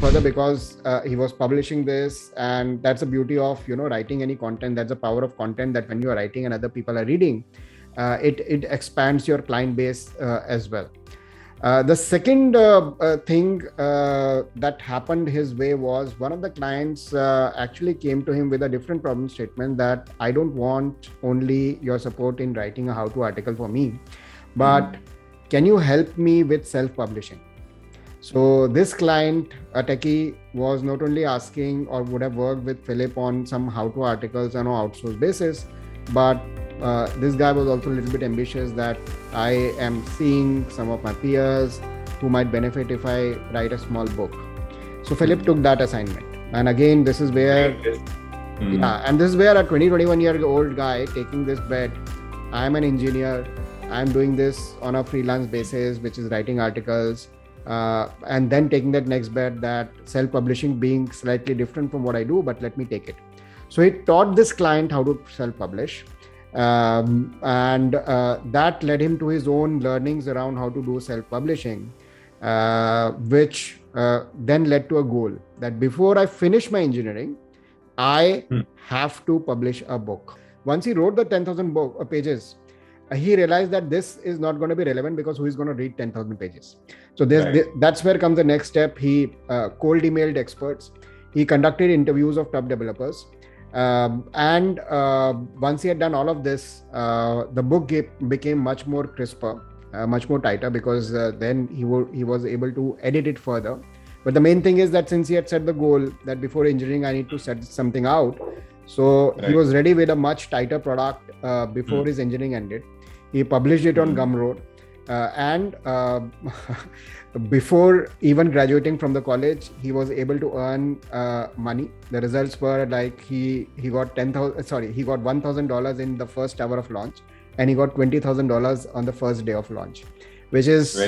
further because he was publishing this, and that's the beauty of writing any content. That's the power of content, that when you are writing and other people are reading, it expands your client base as well. The second thing that happened his way was one of the clients actually came to him with a different problem statement, that I don't want only your support in writing a how-to article for me, but can you help me with self-publishing? So this client, a techie, was not only asking or would have worked with Philip on some how-to articles on an outsourced basis, but this guy was also a little bit ambitious, that I am seeing some of my peers who might benefit if I write a small book. So Philip took that assignment. And again, this is where, and this is where a 21-year-old guy taking this bet, I'm an engineer, I'm doing this on a freelance basis, which is writing articles, and then taking that next bet, that self-publishing being slightly different from what I do, but let me take it. So he taught this client how to self-publish. And that led him to his own learnings around how to do self-publishing, which then led to a goal that before I finish my engineering, I have to publish a book. Once he wrote the 10,000 pages, he realized that this is not going to be relevant, because who is going to read 10,000 pages? So that's where comes the next step. He cold emailed experts. He conducted interviews of top developers. And once he had done all of this, the book became much more crisper, much more tighter, because then he was able to edit it further. But the main thing is that since he had set the goal that before engineering I need to set something out, so he was ready with a much tighter product before his engineering ended. He published it on Gumroad, and before even graduating from the college, he was able to earn money. The results were like he got $1,000 in the first hour of launch, and he got $20,000 on the first day of launch, which is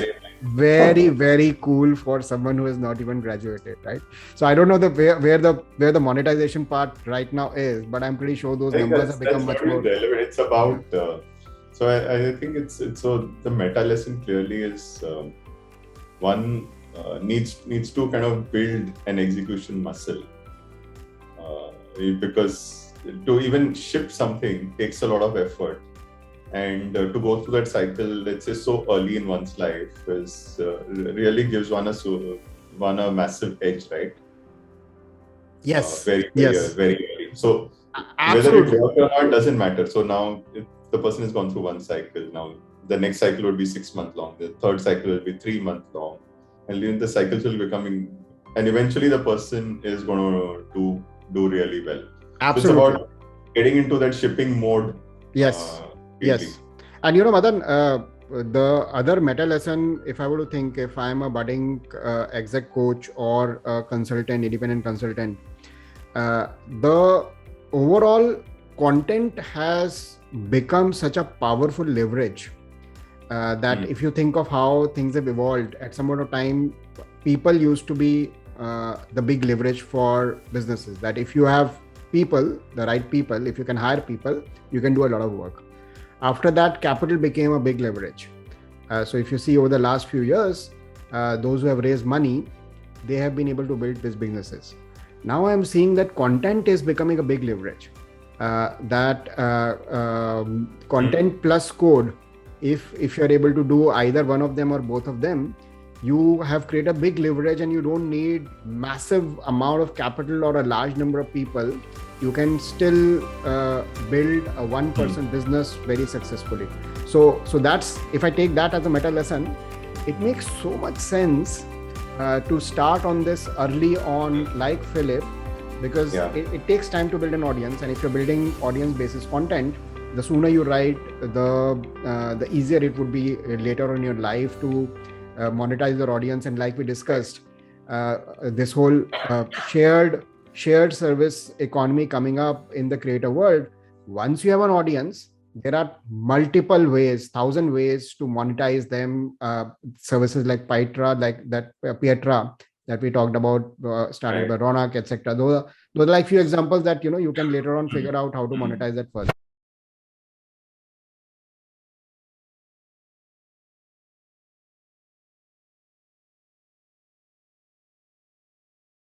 very, very cool for someone who has not even graduated, right? So I don't know where the monetization part right now is, but I'm pretty sure those numbers have become much more relevant. It's about so I think it's so the meta lesson clearly is one needs to kind of build an execution muscle, because to even ship something takes a lot of effort, and to go through that cycle, let's say so early in one's life, is really gives one a massive edge, right? Yes. Very early. So Absolutely. whether it works or not doesn't matter. So now if the person has gone through one cycle, now the next cycle would be 6 months long, the third cycle will be 3 months long, and then the cycles will becoming, and eventually the person is going to do really well. Absolutely. So it's about getting into that shipping mode. Yes. And Madan, the other meta lesson, if I were to think, if I'm a budding exec coach or a consultant, independent consultant, the overall content has become such a powerful leverage that if you think of how things have evolved, at some point of time, people used to be the big leverage for businesses. That if you have people, the right people, if you can hire people, you can do a lot of work. After that, capital became a big leverage. So if you see over the last few years, those who have raised money, they have been able to build these businesses. Now I'm seeing that content is becoming a big leverage. Content plus code, if you're able to do either one of them or both of them, you have created a big leverage, and you don't need massive amount of capital or a large number of people. You can still build a one-person business very successfully. So that's, if I take that as a meta lesson, it makes so much sense to start on this early on, like Philip, because it takes time to build an audience. And if you're building audience basis content, the sooner you write, the easier it would be later on in your life to monetize your audience. And like we discussed, this whole shared service economy coming up in the creator world. Once you have an audience, there are multiple ways, 1,000 ways to monetize them. Services like Pietra, like that Pietra that we talked about, started by Ronak, etc. Those are like few examples that you can later on figure out how to monetize that further.